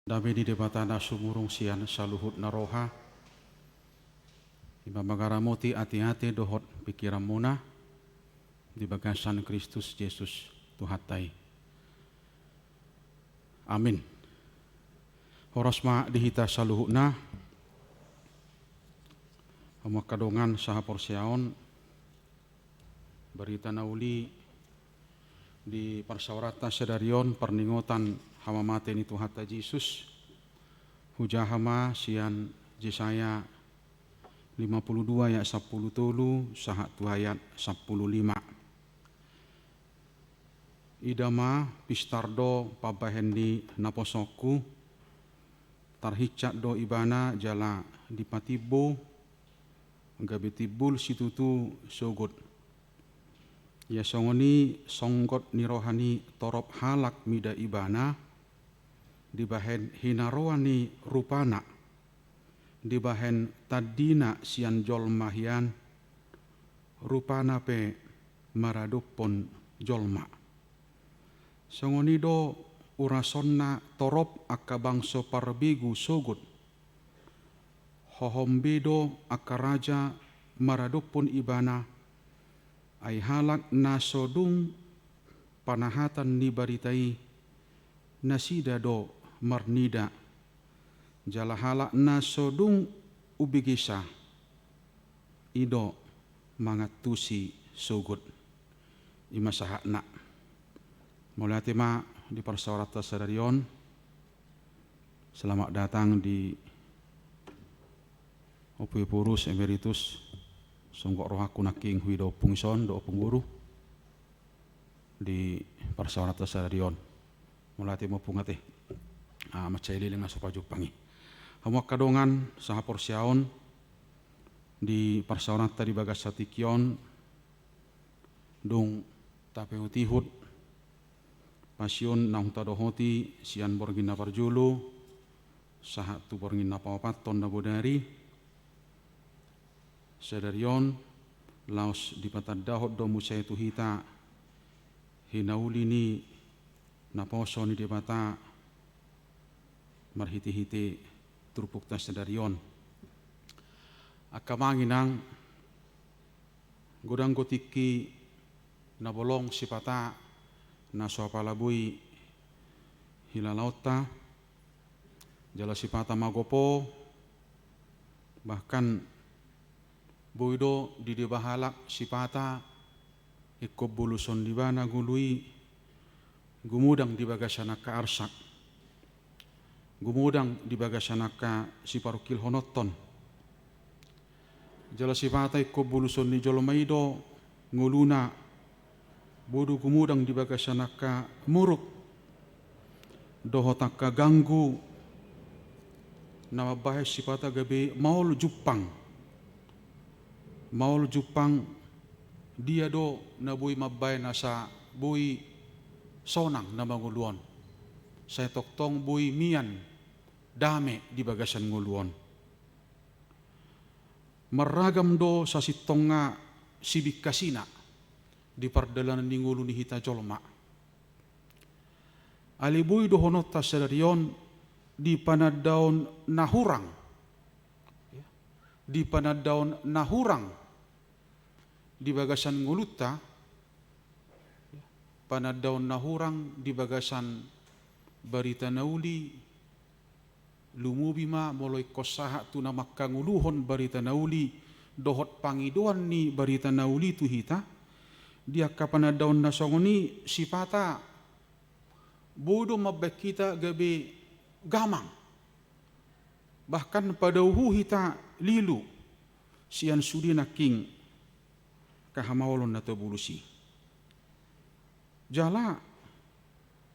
Dami di debatana sumurung sian saluhut naroha. Iba magaramoti hati-hati dohot pikiran muna di bagasan Kristus Yesus Tuhatai. Amin. Horosma dihita saluhutna pemakadongan saha porsiaon berita nauli di persawarata sedarion perningotan hama mate ni Tuhata Yesus hujahama sian Yesaya 52 ayat 10 tulu saha tu ayat 15. Idama pistardo pabahendi naposoku tarhicat do ibana jala dipatibo gabitibul situtu sogot ya songoni songgot nirohani torop halak mida ibana dibahen hinaroani rupana dibahen tadina sian jolmahian rupana pe maradupon jolma songoni do urasonna torop akka bangso parbigu sogut hohombedo akka raja maradupon ibana ay halak nasodung panahatan ni baritai nasida do marnida jala halak nasodung ubigisa ido mangatusi sugut imasahakna mulai tema di persawarata sedarion. Selamat datang di Opi Purus Emeritus Songgok Rohaku Naking Huido Pungson do pengguru di persawarata sedarion. Mulai tema pungate macai liling supaya jupangi. Hamuak kadongan saha porsiaon di persawarata di bagas satikion dong tapeu tihut pasion nang tadohoti sian borgina parjulu saha tu borgina pawapaton na bodari sedarion laos di patadahot do musai tu hita hinauli ni naposo ni debata marhiti-hiti turpuk tas sedarion akamanginang godang gotiki nabolong sipata na soapalabui hilalauta jala sipata magopo bahkan boido di debahalak sipata ikko buluson di bana gului gumudang di bagasanaka arsak gumudang di bagasanaka siparukil honoton jala sipata ikko buluson di jolomaido nguluna bodu gumudang di bagasanaka muruk dohotaka ganggu nama bahas sipata gabe maul jupang dia do na bui mabay nasa bui sonang na manguluon saya toktong bui mian dame di bagasan nguluon maragam do sa sitonga sibik kasina di pardalanan ni ngulu ni hita jolma alibui do honota sedarion di panadaon nahurang di bagasan nguluta panadaon nahurang di bagasan barita nauli lumubima moloi kosaha tu namakka nguluhon barita nauli dohot pangiduan ni barita nauli tu hita dia kapan daun nasongoni sipata bodo mabek kita gabe gamang bahkan pada uhu hita lilu sian sudi naking kahamawalon nato bulusi jala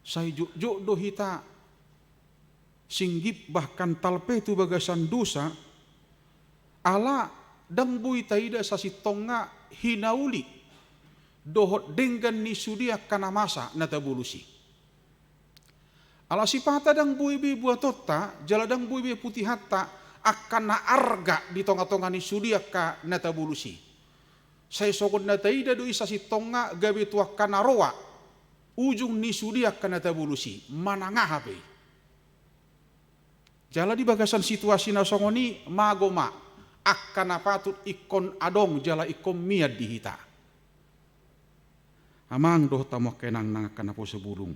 say juk do hita singgip bahkan talpe tu bagasan dosa ala dang bui taida sasitonga hinauli dohot dengan ni sudia kana masa natabulusi ala sipata dang buibi buat tota jaladang buibi putih hatta akan na arga di tonga-tonga ni sudia ka natabulusi saya sokot nataida do isa si tonga gabi tuak kana roa ujung ni sudia ka natabulusi manangah habe Jala di bagasan situasi na songoni magoma akan patut ikon adong jala ikon miad dihita. Amang doh tamo kenang nangakan apo sebulung.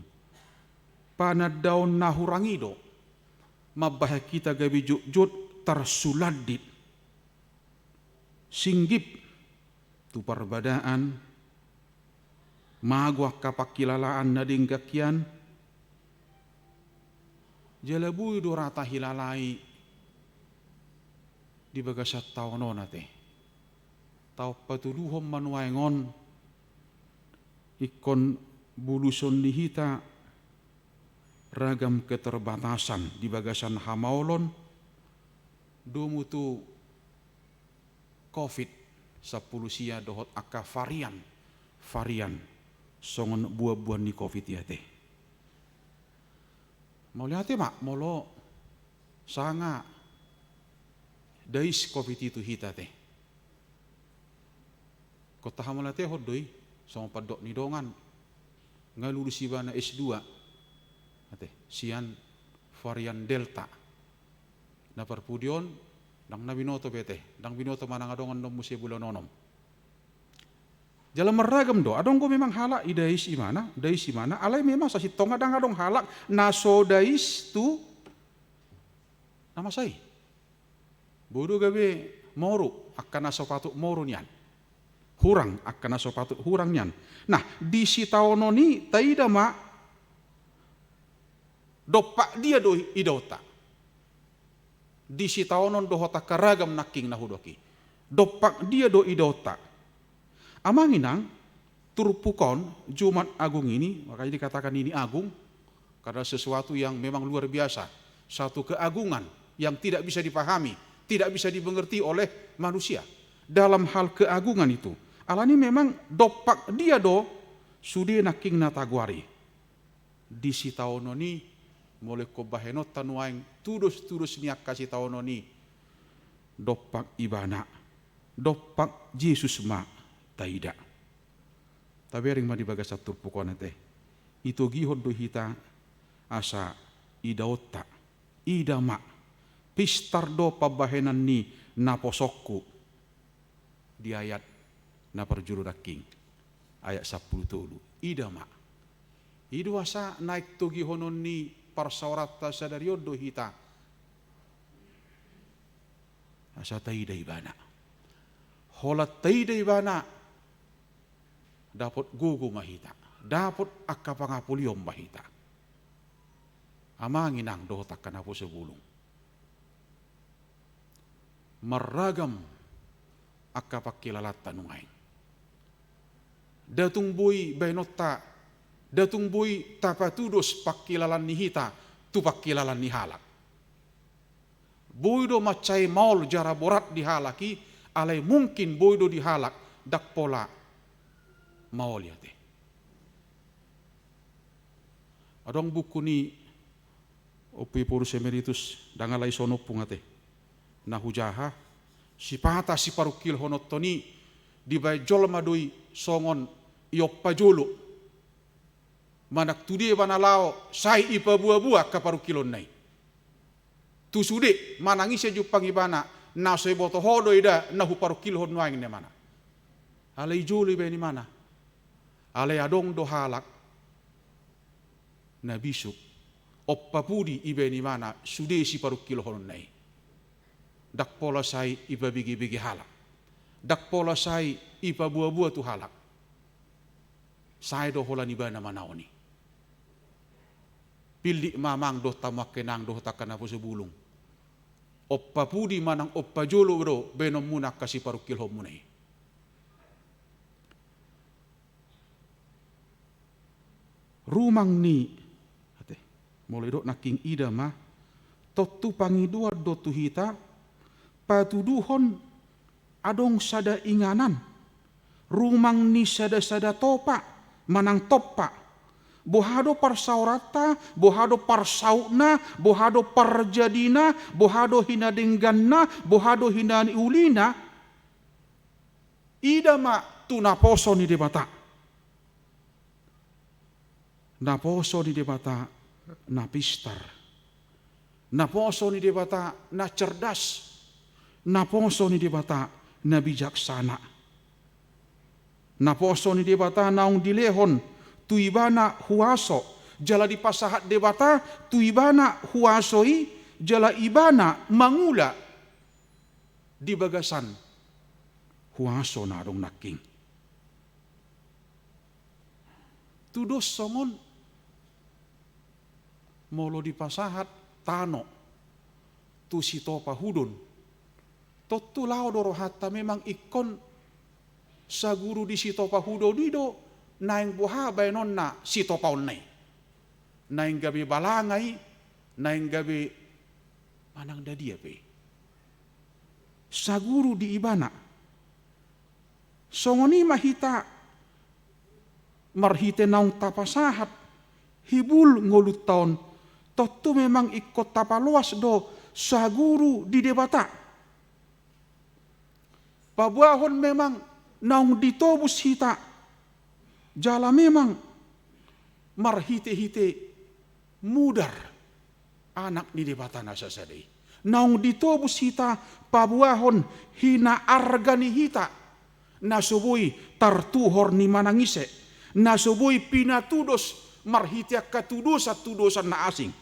Panadaon nahurangido mabah kita gabi jut tersuladit. Singgip tu perbadaan magwa kapakilalaan na dinggakian jalabuy do rata hilalai di bagasat taono nate tau patuluhom manuaingon ikon buluson nihita ragam keterbatasan di bagasan hamaolon dumutu COVID 10 sia dohot aka varian songon buah-buah ni COVID ya teh. Mau lihat ya mak, molo sanga dais COVID itu hita teh. Kota hamalate hodoi sama padok nidongan ngalulus ibana S2 ate sian varian Delta na perpudion dang na binoto bete dang binoto manang adongan nom musia bulan nonom jalan meragam do adong ko memang halak idais imana alai memang sasi tonga dang adong halak naso dais tu nama sai bodo gabe moru akan naso patuk moru nian hurang akan naso patuk hurang nian. Nah di sitaono ni taida ma dopak dia do idota di sitaonon dohota karagam naking nahudoki dopak dia do idota amanginang turpukon Jumat Agung ini makanya dikatakan ini agung karena sesuatu yang memang luar biasa, satu keagungan yang tidak bisa dipahami, tidak bisa dimengerti oleh manusia. Dalam hal keagungan itu alani memang dopak dia do sudi naking natagwari di sitaono ni mulai ko bahenot tanuaing tudus niak kasih taono ni dopak ibana dopak Yesus ma taida tapi ring ma dibagas atur pukona teh itu gihon do hita asa idaota idama pistar do pabahenan ni naposokku di ayat na perjuru daking ayat 10 tulu idama idu asa naik tu gihonon ni parsaurata sadario do hita asa taida ibana holat taida ibana dapat gugu mahita dapat akka pangapuliom mahita amanginang do takkan apo sebulung meragam akka pakilalat tanuain datung bui benota datung bui tapatudos pakilalan nihita tu pakilalan nihalak bui do macai maul jara borat dihalaki alai mungkin bui do dihalak dak pola maul ya teh adong buku ni opi porus emeritus dangalai sono pungate na hujaha sipata si parukil honottoni di bay jol madui songon ioppa jolo manak tudie banalao sai ipa buah-buah ka parukilon nai tu sude manangi se jupang ibana na se boto hodo ida na hu parukil hon waing ne mana alai jolo iba ni mana alai adong do halak na bisuk oppa pudi iba ni mana sude si parukil hon nai dak pola sai ipa bigi-bigi halak dak pola sai ipa buah-buah tu halak sai do hola ni bana manaoni pilih mamang doh tamak kenang doh takkan apa sebulung oppa pudi manang oppa jolo bro benom munak kasih parukil homunai rumang ni ate mulai dok naking ida mah totu pangidua do tu hita patuduhon adong sada inganan rumang ni sada topa manang topa bohado parsaurata bohado parsauna bohado parjadina bohado hinadengganna bohado hinani ulina idama tu naposo ni debata naposo ni debata napistar Na poso ni debata na cerdas. Na poso ni debata na bijaksana. Na poso ni debata naung dilehon tuibana huaso. Jala di pasahat debata tuibana huasoi jala ibana mangula di bagasan huaso na dong naking. Tudos songon molo di pasahat tano tu sito pahudon totu lao doro hatta memang ikon sa guru di sito pahudon dido naing buha bainon na sito paunay naing gabi balangay naing gabi manang dadia pe sa guru di ibana songoni mahita marhite naung tapasahat hibul ngolut taon totu memang ikut tapaluas do sa guru di debata. Pabuahon memang naung ditobus hita jala memang marhite-hite mudar anak di debata nasa sadai. Naung ditobus hita pabuahon hina argani hita nasubui tartuhor ni manangise nasubui pinatudos marhitiak katudosan na asing.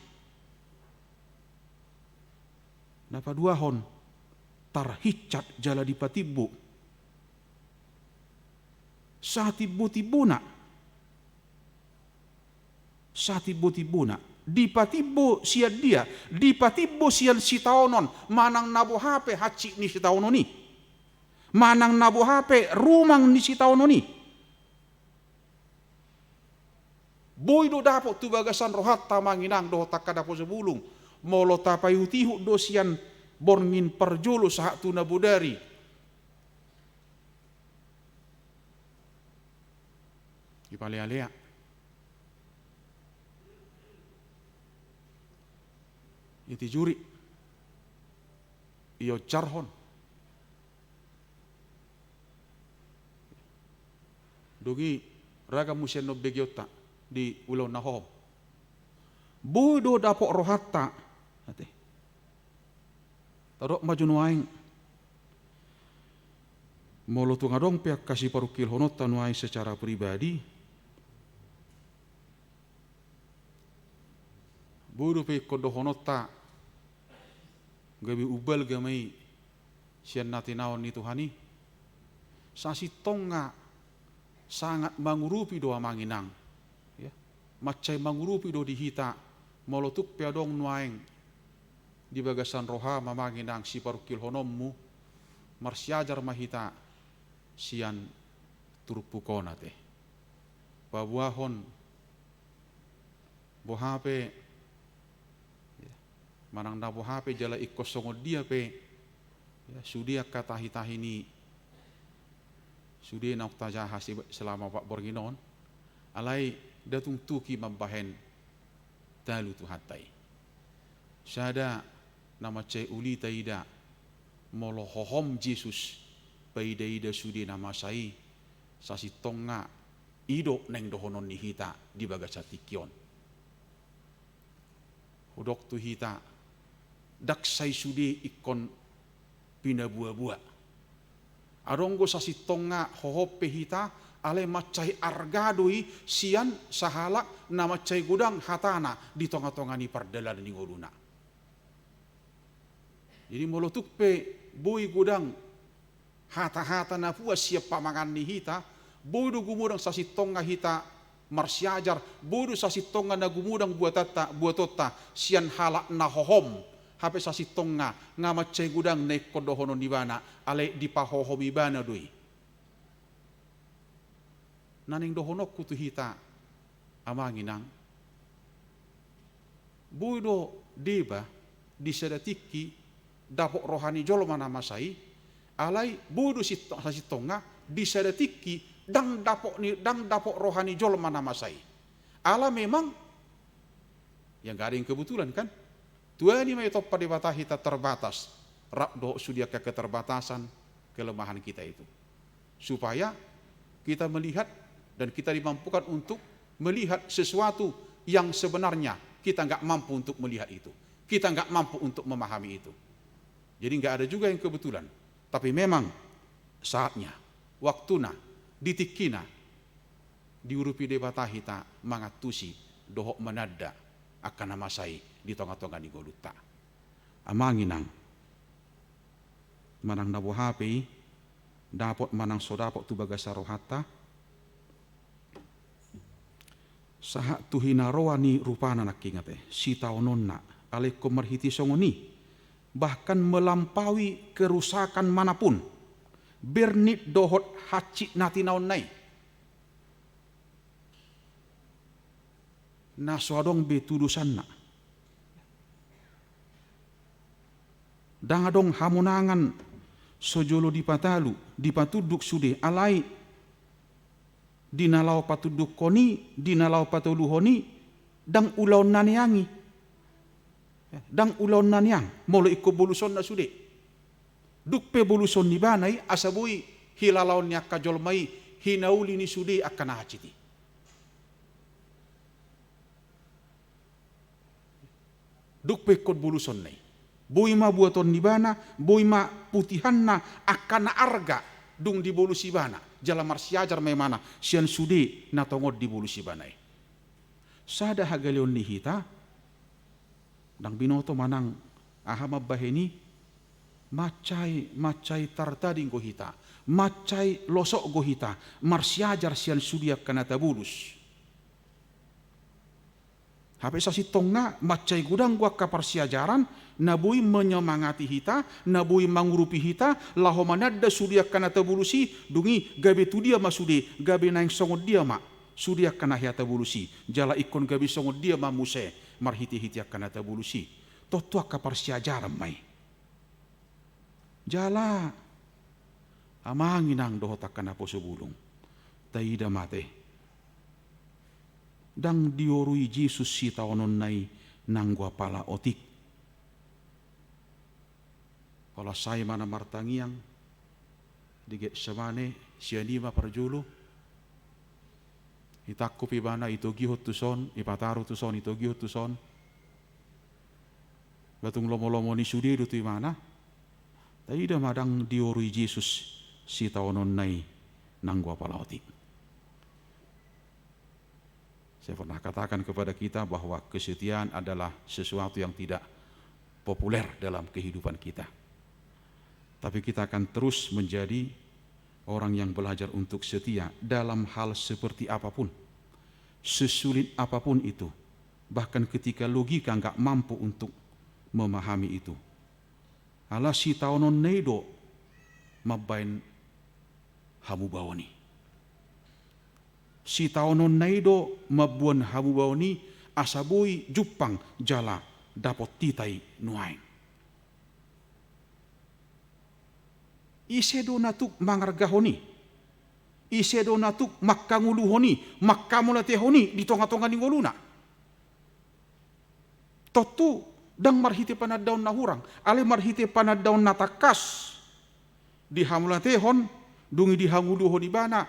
Napaduahon tarhicat jala di patibbu. Sa tibbu-tibbuna. Sa tibbu-tibbuna. Di patibbu siya dia. Di patibbu siya si taonon. Manang nabuhape haci ni si taononi. Manang nabuhape rumang ni si taononi. Boy do dapo tu bagasan rohat tamanginang do takadapo sebulung. Molo tapayutihu do sian borngin perjulu sahak tu nabudari. Ipalea-lea. Iti juri. Iyo carhon. Dogi raga musyen no begiota di ulo naho. Bodo dapok rohatta. Tarok majunuaing. Molo tu ngadong pihak kasih parukil honot tanuai secara pribadi. Bodo pe kodo honot ta. Gabi ubal gamai sian natinaon ni Tuhani. Sasi tonga sangat mangurupi doa manginang. Ya. Macai mangurupi do dihita. Molotuk piadong nuaing di bagasan roha mamanginang si parukil honommu marsiajar mahita sian turupukona teh. Pabuahon bohape manang na bohape jala ikosongod dia pe ya, sudia kata hitahini sudia nauktajaha selama Pak Borginon alai datung tuki mambahen dalu tu hatai. Sada nama cai uli taida molo hohom Jesus paida sudi nama sai sasi tonga ido neng dohonon ni hita di bagasatikion. Hudok tu hita dak sai sudi ikon pina bua-bua. Aronggo sasi tonga hohope hita ale macai argadoi sian sahalak na macai gudang hatana di tonga-tonga ni perdalan ni ngoluna. Jadi molotuk pe bui gudang hata-hata na puas siap pamangan ni hita, bodo gumudang sasi tonga hita marsiajar, bodo sasi tonga na gumudang buatota sian halak na hohom, hape sasi tonga nga macai gudang na kodohono nibana ale di pahohom ibana doi. Naning dohonok kutu hita amanginang buido deba disedatiki dapok rohani jolo mana masai alai buido sasi tonga disedatiki dang dapok rohani jolo mana masai ala memang yang gak ada yang kebetulan kan tuani mai top pada hita terbatas rakdo sudia keterbatasan kelemahan kita itu supaya kita melihat dan kita dimampukan untuk melihat sesuatu yang sebenarnya kita nggak mampu untuk melihat itu. kita nggak mampu untuk memahami itu. Jadi nggak ada juga yang kebetulan. Tapi memang saatnya, waktuna, ditikina, diurupi debata hita mangatusi dohok menada akan namasai di tonga-tonga di goluta. Amanginang manang nabo hapi dapat manang sodapok tu bagasa rohata saha tuhina roani rupana nakingate si taononna aleko merhiti songoni bahkan melampaui kerusakan manapun bernit dohot haci nati naonnai naswadong betudusanna dangadong hamunangan sojolo dipatalu dipatuduk sude alai dinalau patuduk koni dinalau patuluhoni dang ulaun naniangi dang ulaun naniang molo ikko boluson na sude dukpe boluson ni banai asabui hilalaun nya kajolmai hinauli ni sude akan haciti dukpe kod boluson nai boima buaton ni bana boima putihanna akan arga dung di bolusi bana jala marsiajar memana sian sude na tongod di bolusi banai sada hagaleon ni hita dang binoto manang ahama baheni macai tartading gohita macai losok gohita marsiajar sian sudia kanata bulus hape sasi tonga macai gudang gua kaparsiajaran nabui menyemangati hita nabui mangurupi hita laho manadda sudia kanata bulusi dungi gabe tu dia masude gabe naing songod dia ma sudia kana hiata bulusi jala ikon gabe songod dia ma muse marhiti-hiti kanata bulusi totua kaparsiajaran mai jala amanginang dohota kana poso bulung taida mate dang diorui Jesus si taonon nai nanggua pala otik pala sai mana martangiang dige semane sianima parjulu itakku pibana itu gihot tuson ipataru tuson itu gihot tuson batung lomo-lomo ni sudi du tu mana taida madang diorui Jesus si taonon nai nanggua pala otik. Saya pernah katakan kepada kita bahwa kesetiaan adalah sesuatu yang tidak populer dalam kehidupan kita. Tapi kita akan terus menjadi orang yang belajar untuk setia dalam hal seperti apapun. Sesulit apapun itu. Bahkan ketika logika enggak mampu untuk memahami itu. Ala si taonon neido mabain hamu bawani. Si taonon naido mabuan hamu bawani asabui jupang jala dapot titai nuain. Isedo natuk mangargahoni. Isedo natuk makkanguluhoni, makkamulatehoni di tonga-tonga ni ngoluna. Totu dang marhite panadaon nahurang, ale marhite panadaon natakas. Di hamulatehon dungi di hanguluhoni bana.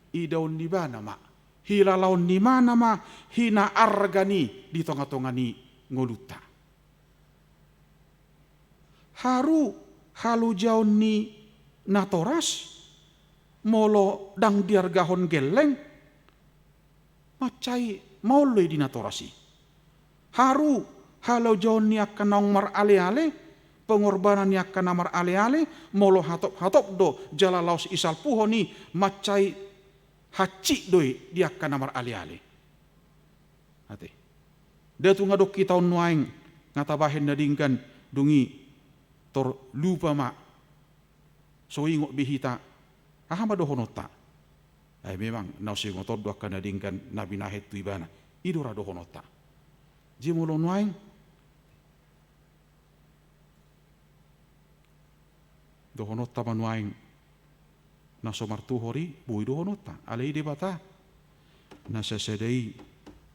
Idaun di bana ma, hilalaun di mana ma, hina argani di tonga-tonga ni ngoluta. Haru halu jaun ni natoras, molo dang diargahon geleng, macai mauloi di natorasi. Haru halu jaun ni akan nongmar ale-ale, pengorbanan ni akan namar ale-ale, molo hatop-hatop do jala laos isal puhoni, macai haci doi dia akan namar ali-ali. Hati. Dia tu ngadok kita nuaing ngatabahin nadingkan dungi tor lupa ma soingok bihita ahama dohonota. Memang nausi ngotor do akan nadingkan nabi nahet tu ibana. Idora dohonota. Jimolo nuaing dohonota manuaing na somartuhori bui dohonota alei debata na sesedei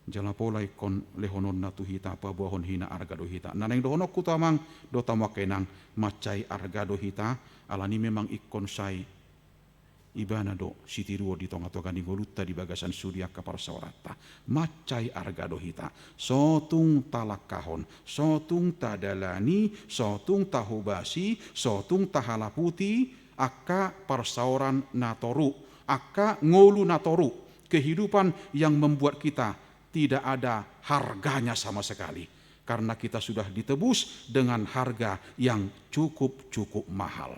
jala polai kon lehonon na tuhita pa buahon hina arga dohita naneng dohonok kutamang dota makenang macai arga dohita alani memang ikon sai ibana do sitiruo di tonga-tonga ni golutta di bagasan sudia kapar sawarata macai arga do hita sotung talakahon sotung tadalani sotung tahubasi sotung tahalaputi akka parsauran natoru akka ngolu natoru kehidupan yang membuat kita tidak ada harganya sama sekali karena kita sudah ditebus dengan harga yang cukup mahal.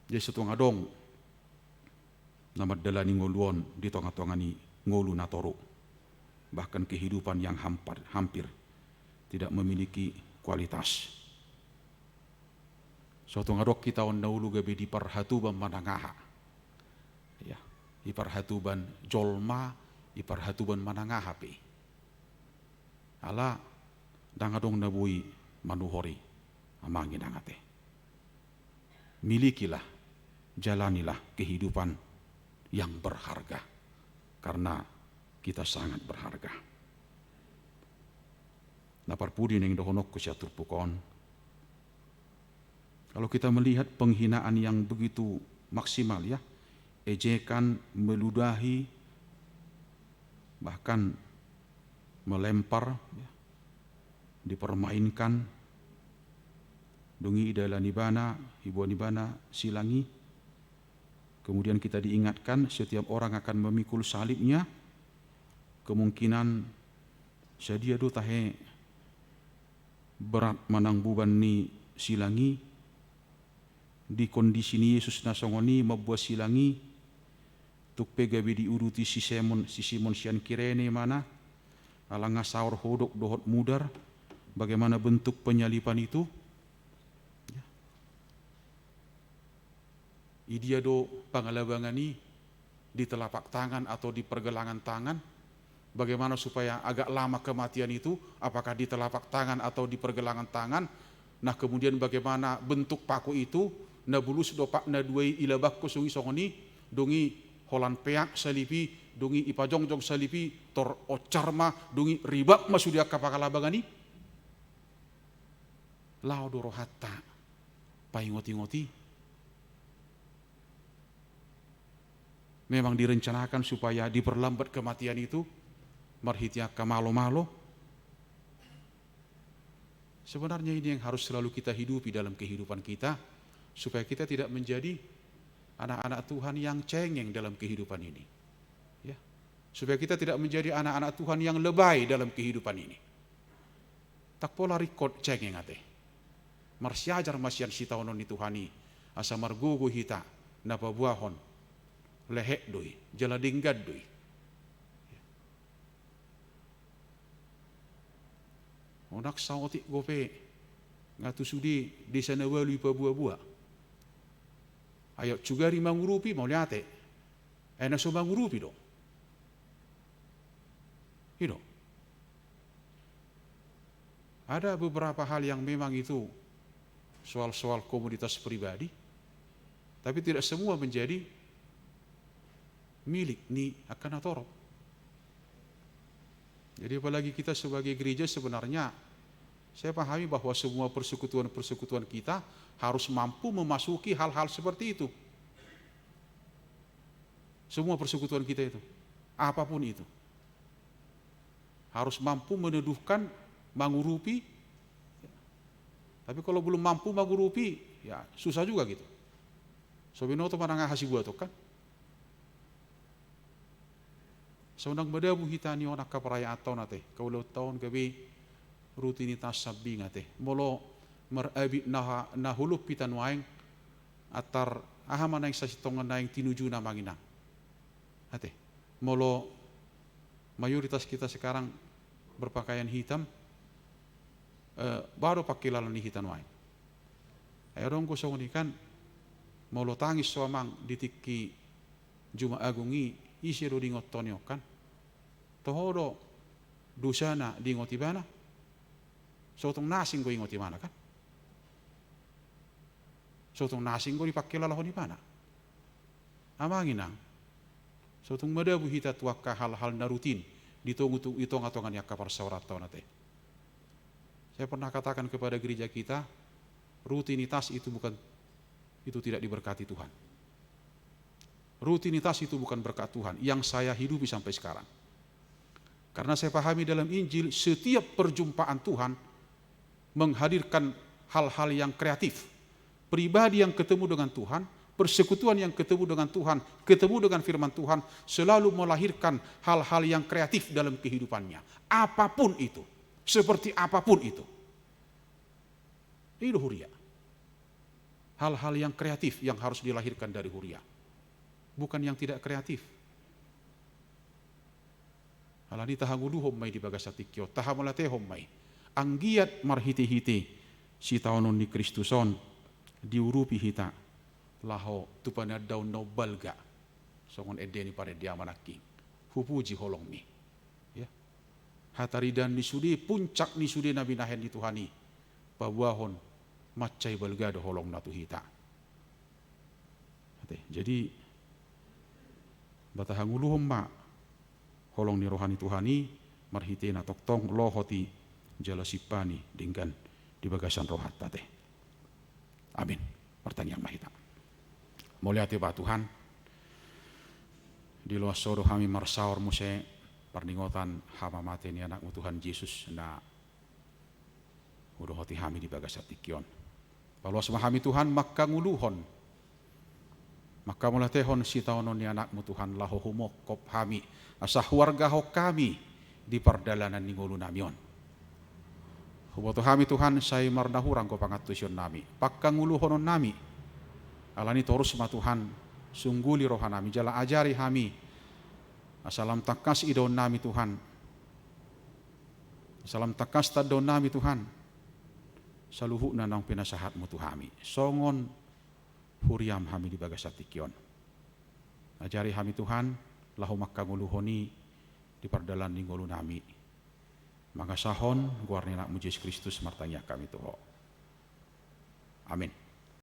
Jadi setengah dong nama dalani ngoluon di tengah-tengah ni ngolu natoru. Bahkan kehidupan yang hampir tidak memiliki kualitas. Suatu ngadok kita on naulu gabe di parhatuban manangaha. Ya, di parhatuban jolma, di parhatuban manangaha pe. Ala dangadong nabui manuhori amangin angate. Milikilah, jalanilah kehidupan yang berharga karena kita sangat berharga. Napar pudi neng dohonok ku siatur pukon. Kalau kita melihat penghinaan yang begitu maksimal ya, ejekan, meludahi, bahkan melempar, ya, dipermainkan, dungi idala nibana, ibu nibana silangi. Kemudian kita diingatkan setiap orang akan memikul salibnya. Kemungkinan sedia do tahe berat manang buban ni silangi. Di kondisi ni Yesus nasongoni membuat silangi. Tuk pegabe diuruti si Simon sian kirene mana. Alanga saur hodok dohot mudar. Bagaimana bentuk penyalipan itu. Idia do pangalabangani di telapak tangan atau di pergelangan tangan. Bagaimana supaya agak lama kematian itu, apakah di telapak tangan atau di pergelangan tangan. Nah kemudian bagaimana bentuk paku itu, na bulus do pak na duai ilabak ko sungi songoni, dungi holan peak salipi, dungi ipajongjong salipi, tor ocarma, dungi ribak masudia kapakalabangani. Lao do rohata, paingoti-ngoti. Memang direncanakan supaya diperlambat kematian itu, marhitia kamalo-malo. Sebenarnya ini yang harus selalu kita hidupi dalam kehidupan kita, supaya kita tidak menjadi anak-anak Tuhan yang cengeng dalam kehidupan ini. Ya. Supaya kita tidak menjadi anak-anak Tuhan yang lebay dalam kehidupan ini. Tak pola rikot cengeng ate. Marsiajar masian sitaonon ni Tuhani, asa margugu hita, napa buahon. Lehek doi, jaladinggad doi. Onak saotik gope ngatu sudi desa nawalu pa buah-buah. Ayat juga mangurupi mau liate. Enak so mangurupi dong. Itu. Ada beberapa hal yang memang itu soal-soal komoditas pribadi, tapi tidak semua menjadi milik ni akan atorop. Jadi apalagi kita sebagai gereja sebenarnya saya pahami bahwa semua persekutuan-persekutuan kita harus mampu memasuki hal-hal seperti itu. Semua persekutuan kita itu, apapun itu, harus mampu meneduhkan, mangurupi. Tapi kalau belum mampu mangurupi, ya susah juga gitu. Sobinoto manangah hasibuat kan? Saunang madabu hitani onak kaparaya atau nate, kaulau tahun gabi rutinitas sabi ngate, molo merabi nahulup pitan waeng atar ahaman yang sasitongan naing tinuju na manginang. Ate, molo mayoritas kita sekarang berpakaian hitam, baru pakilalan ni hitan waeng. Ayarong ko sa unikan, molo tangis suamang ditiki Juma Agungi isiro dingot tonyo kan tohodo dusana dingot ibana sotong nasing go ingot ibana kan sotong nasing go dipakai lalahon ibana amanginang sotong madabu hita tuaka hal-hal narutin ditong-atongan yakka parsaurat nate. Saya pernah katakan kepada gereja kita, rutinitas itu tidak diberkati Tuhan. Rutinitas itu bukan berkat Tuhan yang saya hidupi sampai sekarang. Karena saya pahami dalam Injil setiap perjumpaan Tuhan menghadirkan hal-hal yang kreatif. Pribadi yang ketemu dengan Tuhan, persekutuan yang ketemu dengan Tuhan, ketemu dengan firman Tuhan selalu melahirkan hal-hal yang kreatif dalam kehidupannya. Apapun itu, seperti apapun itu. Itu huria. Hal-hal yang kreatif yang harus dilahirkan dari huria. Bukan yang tidak kreatif. Alani tahangulu hommai di bagasatikyo, tahamalate hommai. Anggiat marhiti-hiti, si taonon ni Kristuson, diurupi hita, laho tupana daun no balga, songon edeni pare diamanaki, hupuji holongmi. Ya. Hataridan nisudi, puncak nisudi nabi nahen di Tuhani, pabuahon, macai balga do holong natu hita. Jadi, batahangulu homma holong ni rohani Tuhani marhite na toktong lohoti jalasipani dinggan di bagasan rohat tate. Amin. Pertanyaan mahita. Mulyati ba Tuhan di luas soro kami marsaor muse parningotan hama mate ni anakmu Tuhan Yesus na udohoti kami di bagasat tikyon. Paluas mahami Tuhan maka nguluhon maka mulatehon si taonon ni anakmu Tuhan laho humok kop hami asah warga ho kami di perdalanan ni ngulu namion. Huboto kami Tuhan say marnahurang ko pangatusyon nami. Pakka nguluhonon nami. Alani torus ma Tuhan sungguli rohan nami jala ajari kami. Asalam takas idon nami Tuhan. Asalam takas tadon nami Tuhan. Saluhu na nang pinasahatmu Tuhami. Songon huriam kami di bagasatikyon. Ajari kami Tuhan, lahu makka nguluhoni di pardalan ni ngulu nami. Magasahon, guarni nak Yesus Kristus martanya kami Tuho. Amin.